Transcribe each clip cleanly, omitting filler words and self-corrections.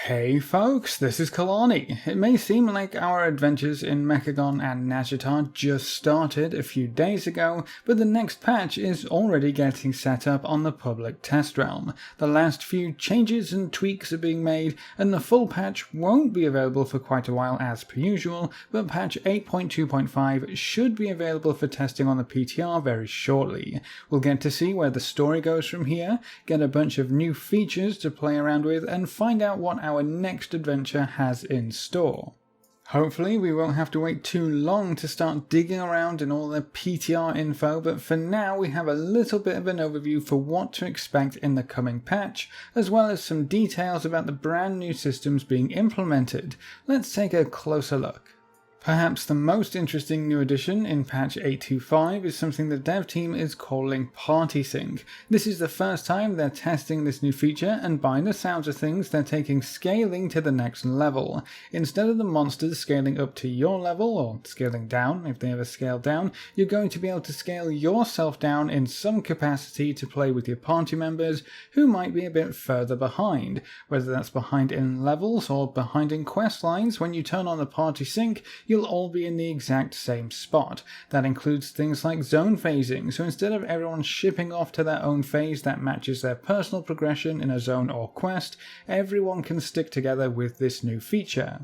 Hey folks, this is Kelani. It may seem like our adventures in Mechagon and Nazjatar just started a few days ago, but the next patch is already getting set up on the public test realm. The last few changes and tweaks are being made, and the full patch won't be available for quite a while as per usual, but patch 8.2.5 should be available for testing on the PTR very shortly. We'll get to see where the story goes from here, get a bunch of new features to play around with, and find out what our next adventure has in store. Hopefully we won't have to wait too long to start digging around in all the PTR info, but for now we have a little bit of an overview for what to expect in the coming patch, as well as some details about the brand new systems being implemented. Let's take a closer look. Perhaps the most interesting new addition in patch 8.2.5 is something the dev team is calling Party Sync. This is the first time they're testing this new feature, and by the sounds of things they're taking scaling to the next level. Instead of the monsters scaling up to your level, or scaling down if they ever scale down, you're going to be able to scale yourself down in some capacity to play with your party members who might be a bit further behind. Whether that's behind in levels or behind in quest lines, when you turn on the Party Sync, you'll all be in the exact same spot. That includes things like zone phasing, so instead of everyone shipping off to their own phase that matches their personal progression in a zone or quest, everyone can stick together with this new feature.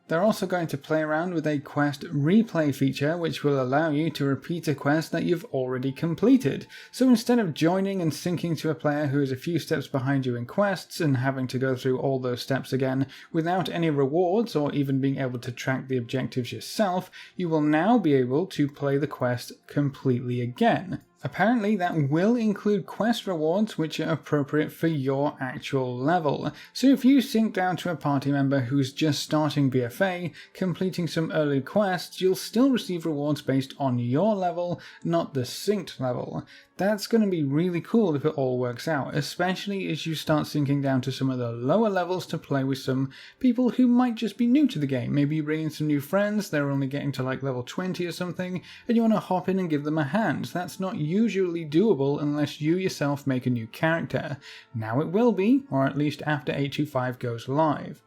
They're also going to play around with a quest replay feature, which will allow you to repeat a quest that you've already completed. So instead of joining and syncing to a player who is a few steps behind you in quests and having to go through all those steps again without any rewards or even being able to track the objectives yourself, you will now be able to play the quest completely again. Apparently that will include quest rewards which are appropriate for your actual level. So if you sync down to a party member who's just starting BfA, completing some early quests, you'll still receive rewards based on your level, not the synced level. That's going to be really cool if it all works out, especially as you start syncing down to some of the lower levels to play with some people who might just be new to the game. Maybe you bring in some new friends, they're only getting to like level 20 or something, and you want to hop in and give them a hand. That's not usually doable unless you yourself make a new character. Now it will be, or at least after 8.2.5 goes live.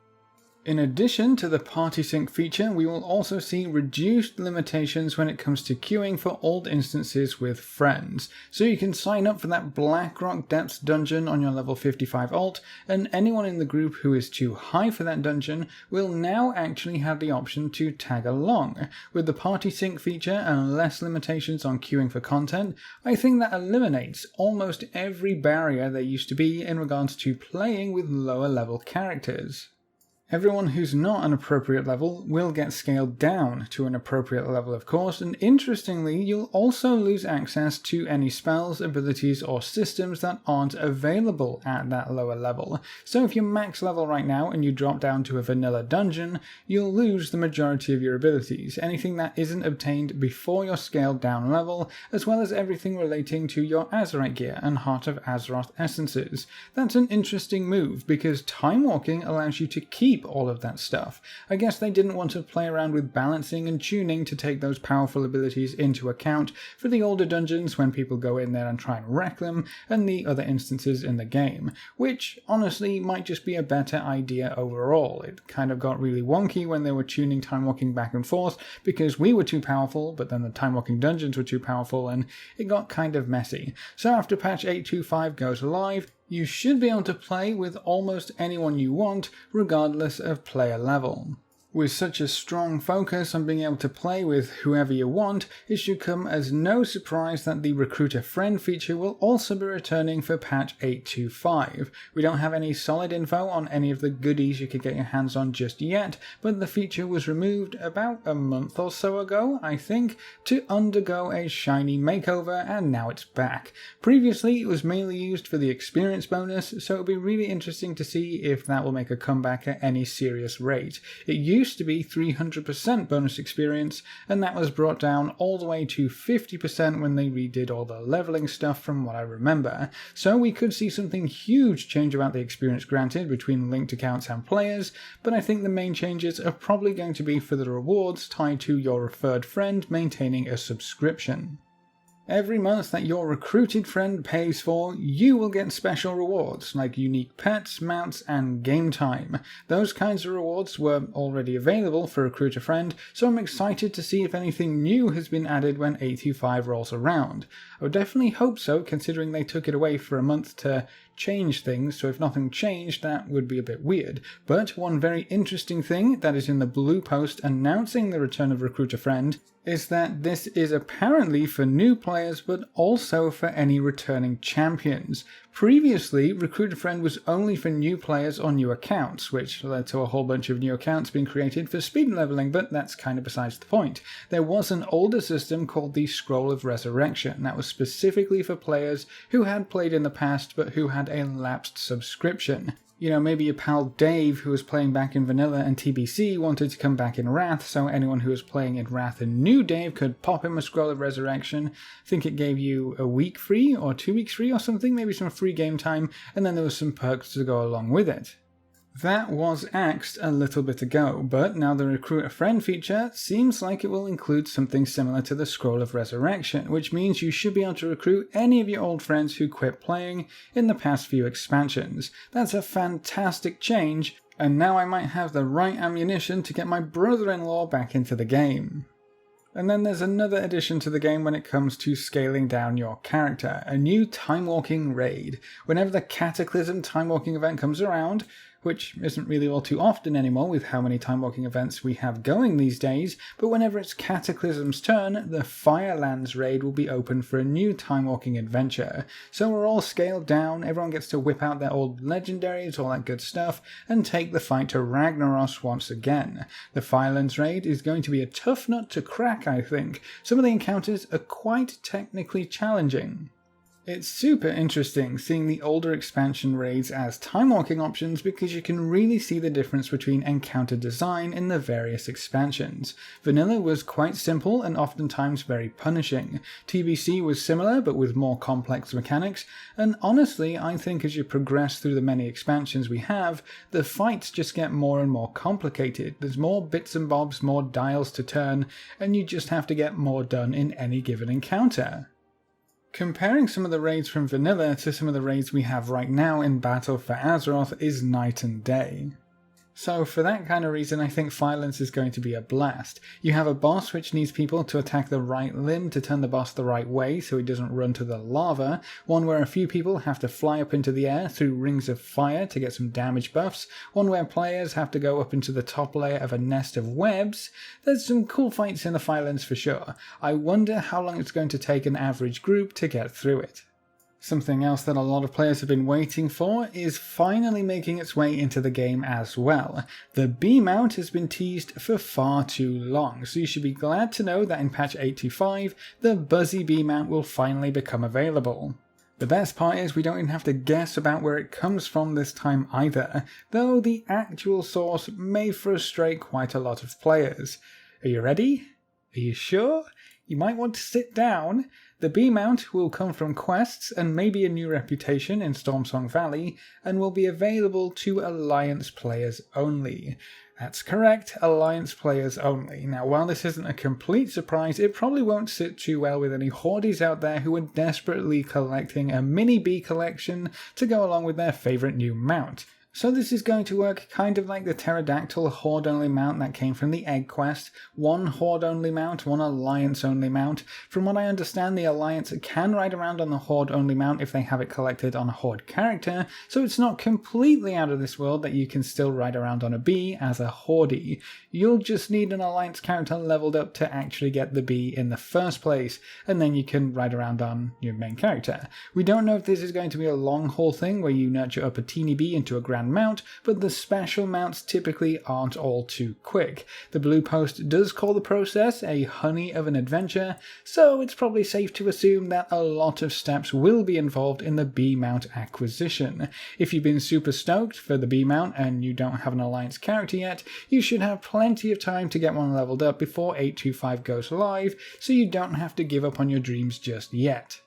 In addition to the Party Sync feature, we will also see reduced limitations when it comes to queuing for old instances with friends. So you can sign up for that Blackrock Depths dungeon on your level 55 alt, and anyone in the group who is too high for that dungeon will now actually have the option to tag along. With the Party Sync feature and less limitations on queuing for content, I think that eliminates almost every barrier there used to be in regards to playing with lower level characters. Everyone who's not an appropriate level will get scaled down to an appropriate level, of course, and interestingly, you'll also lose access to any spells, abilities, or systems that aren't available at that lower level. So if you're max level right now and you drop down to a vanilla dungeon, you'll lose the majority of your abilities, anything that isn't obtained before your scaled down level, as well as everything relating to your Azerite gear and Heart of Azeroth essences. That's an interesting move, because time walking allows you to keep all of that stuff. I guess they didn't want to play around with balancing and tuning to take those powerful abilities into account for the older dungeons when people go in there and try and wreck them, and the other instances in the game, which honestly might just be a better idea overall. It kind of got really wonky when they were tuning time walking back and forth because we were too powerful, but then the time walking dungeons were too powerful, and it got kind of messy. So after patch 8.2.5 goes live, you should be able to play with almost anyone you want, regardless of player level. With such a strong focus on being able to play with whoever you want, it should come as no surprise that the Recruit a Friend feature will also be returning for patch 8.2.5. We don't have any solid info on any of the goodies you could get your hands on just yet, but the feature was removed about a month or so ago, I think, to undergo a shiny makeover, and now it's back. Previously, it was mainly used for the experience bonus, so it'll be really interesting to see if that will make a comeback at any serious rate. It used to be 300% bonus experience, and that was brought down all the way to 50% when they redid all the leveling stuff from what I remember. So we could see something huge change about the experience granted between linked accounts and players, but I think the main changes are probably going to be for the rewards tied to your referred friend maintaining a subscription. Every month that your recruited friend pays for, you will get special rewards like unique pets, mounts, and game time. Those kinds of rewards were already available for Recruit a Friend, so I'm excited to see if anything new has been added when 825 rolls around. I would definitely hope so, considering they took it away for a month to change things, so if nothing changed, that would be a bit weird. But one very interesting thing that is in the blue post announcing the return of Recruit a Friend is that this is apparently for new players, but also for any returning champions. Previously, Recruit a Friend was only for new players on new accounts, which led to a whole bunch of new accounts being created for speed leveling, but that's kind of besides the point. There was an older system called the Scroll of Resurrection that was specifically for players who had played in the past but who had a lapsed subscription. You know, maybe your pal Dave, who was playing back in Vanilla and TBC, wanted to come back in Wrath, so anyone who was playing in Wrath and knew Dave could pop him a Scroll of Resurrection. I think it gave you a week free, or 2 weeks free or something, maybe some free game time, and then there was some perks to go along with it. That was axed a little bit ago, but now the Recruit a Friend feature seems like it will include something similar to the Scroll of Resurrection, which means you should be able to recruit any of your old friends who quit playing in the past few expansions. That's a fantastic change, and now I might have the right ammunition to get my brother-in-law back into the game. And then there's another addition to the game when it comes to scaling down your character, a new time-walking raid. Whenever the Cataclysm time-walking event comes around, which isn't really all too often anymore with how many time-walking events we have going these days, but whenever it's Cataclysm's turn, the Firelands raid will be open for a new time-walking adventure. So we're all scaled down, everyone gets to whip out their old legendaries, all that good stuff, and take the fight to Ragnaros once again. The Firelands raid is going to be a tough nut to crack, I think. Some of the encounters are quite technically challenging. It's super interesting seeing the older expansion raids as time-walking options because you can really see the difference between encounter design in the various expansions. Vanilla was quite simple and oftentimes very punishing. TBC was similar but with more complex mechanics, and honestly I think as you progress through the many expansions we have, the fights just get more and more complicated. There's more bits and bobs, more dials to turn, and you just have to get more done in any given encounter. Comparing some of the raids from Vanilla to some of the raids we have right now in Battle for Azeroth is night and day. So for that kind of reason, I think Firelands is going to be a blast. You have a boss which needs people to attack the right limb to turn the boss the right way so he doesn't run to the lava, one where a few people have to fly up into the air through rings of fire to get some damage buffs, one where players have to go up into the top layer of a nest of webs. There's some cool fights in the Firelands for sure. I wonder how long it's going to take an average group to get through it. Something else that a lot of players have been waiting for is finally making its way into the game as well. The B mount has been teased for far too long, so you should be glad to know that in patch 825, the Buzzy B mount will finally become available. The best part is we don't even have to guess about where it comes from this time either, though the actual source may frustrate quite a lot of players. Are you ready? Are you sure? You might want to sit down. The B-mount will come from quests and maybe a new reputation in Stormsong Valley, and will be available to Alliance players only. That's correct, Alliance players only. Now, while this isn't a complete surprise, it probably won't sit too well with any Hordies out there who are desperately collecting a mini B collection to go along with their favourite new mount. So this is going to work kind of like the Pterodactyl Horde-only mount that came from the Egg Quest. One Horde-only mount, one Alliance-only mount. From what I understand, the Alliance can ride around on the Horde-only mount if they have it collected on a Horde character, so it's not completely out of this world that you can still ride around on a bee as a Hordie. You'll just need an Alliance character leveled up to actually get the bee in the first place, and then you can ride around on your main character. We don't know if this is going to be a long-haul thing where you nurture up a teeny bee into a grand mount, but the special mounts typically aren't all too quick. The blue post does call the process a honey of an adventure, so it's probably safe to assume that a lot of steps will be involved in the B mount acquisition. If you've been super stoked for the B mount and you don't have an Alliance character yet, you should have plenty of time to get one leveled up before 825 goes live, so you don't have to give up on your dreams just yet.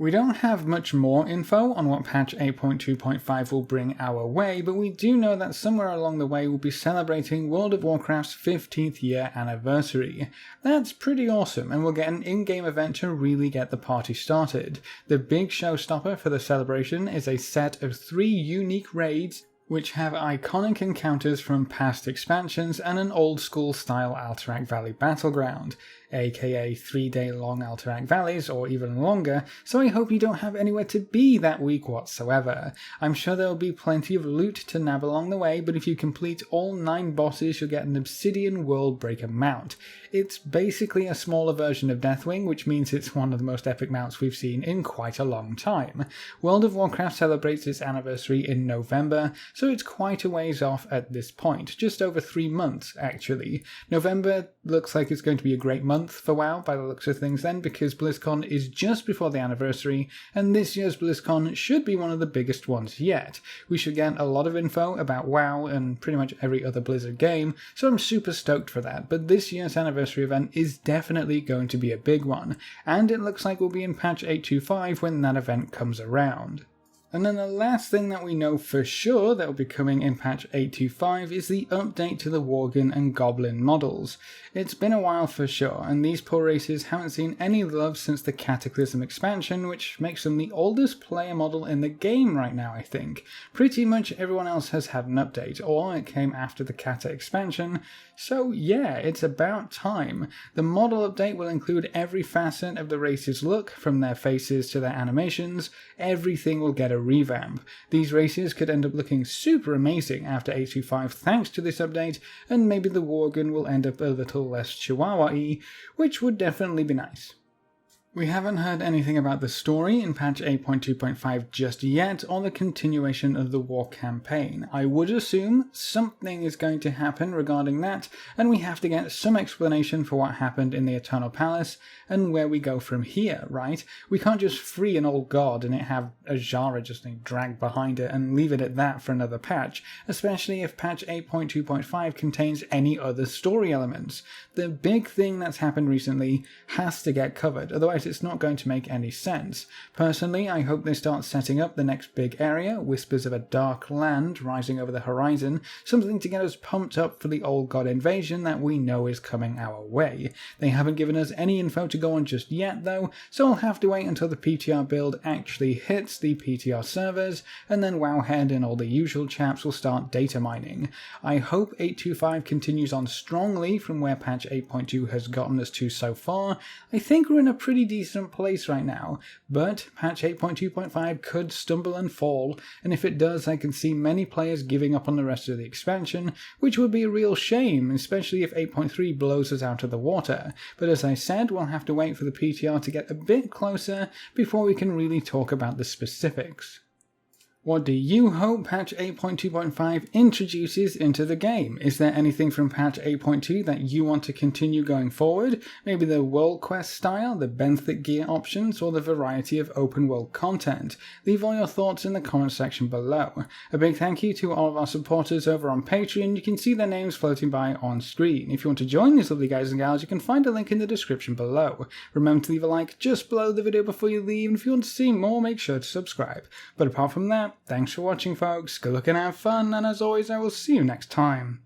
We don't have much more info on what patch 8.2.5 will bring our way, but we do know that somewhere along the way we'll be celebrating World of Warcraft's 15th year anniversary. That's pretty awesome, and we'll get an in-game event to really get the party started. The big showstopper for the celebration is a set of 3 unique raids which have iconic encounters from past expansions and an old-school style Alterac Valley battleground, aka 3-day-long Alterac Valleys or even longer, so I hope you don't have anywhere to be that week whatsoever. I'm sure there will be plenty of loot to nab along the way, but if you complete all 9 bosses you'll get an Obsidian Worldbreaker mount. It's basically a smaller version of Deathwing, which means it's one of the most epic mounts we've seen in quite a long time. World of Warcraft celebrates its anniversary in November, so it's quite a ways off at this point, just over 3 months actually. November looks like it's going to be a great month for WoW by the looks of things then, because BlizzCon is just before the anniversary, and this year's BlizzCon should be one of the biggest ones yet. We should get a lot of info about WoW and pretty much every other Blizzard game, so I'm super stoked for that, but this year's anniversary event is definitely going to be a big one, and it looks like we'll be in patch 8.2.5 when that event comes around. And then the last thing that we know for sure that will be coming in patch 8.2.5 is the update to the Worgen and Goblin models. It's been a while for sure, and these poor races haven't seen any love since the Cataclysm expansion, which makes them the oldest player model in the game right now, I think. Pretty much everyone else has had an update, or it came after the Cata expansion, so yeah, it's about time. The model update will include every facet of the race's look, from their faces to their animations. Everything will get a revamp. These races could end up looking super amazing after 8.2.5 thanks to this update, and maybe the Worgen will end up a little less Chihuahua-y, which would definitely be nice. We haven't heard anything about the story in patch 8.2.5 just yet, or the continuation of the war campaign. I would assume something is going to happen regarding that, and we have to get some explanation for what happened in the Eternal Palace, and where we go from here, right? We can't just free an old god and it have Azshara just dragged behind it and leave it at that for another patch, especially if patch 8.2.5 contains any other story elements. The big thing that's happened recently has to get covered, otherwise it's not going to make any sense. Personally, I hope they start setting up the next big area, whispers of a dark land rising over the horizon, something to get us pumped up for the old god invasion that we know is coming our way. They haven't given us any info to go on just yet though, so I'll have to wait until the PTR build actually hits the PTR servers, and then Wowhead and all the usual chaps will start data mining. I hope 8.2.5 continues on strongly from where patch 8.2 has gotten us to so far. I think we're in a pretty decent place right now, but patch 8.2.5 could stumble and fall, and if it does I can see many players giving up on the rest of the expansion, which would be a real shame, especially if 8.3 blows us out of the water. But as I said, we'll have to wait for the PTR to get a bit closer before we can really talk about the specifics. What do you hope patch 8.2.5 introduces into the game? Is there anything from patch 8.2 that you want to continue going forward? Maybe the world quest style, the benthic gear options, or the variety of open world content? Leave all your thoughts in the comment section below. A big thank you to all of our supporters over on Patreon. You can see their names floating by on screen. If you want to join these lovely guys and gals, you can find a link in the description below. Remember to leave a like just below the video before you leave, and if you want to see more, make sure to subscribe. But apart from that, thanks for watching folks, good luck and have fun, and as always I will see you next time.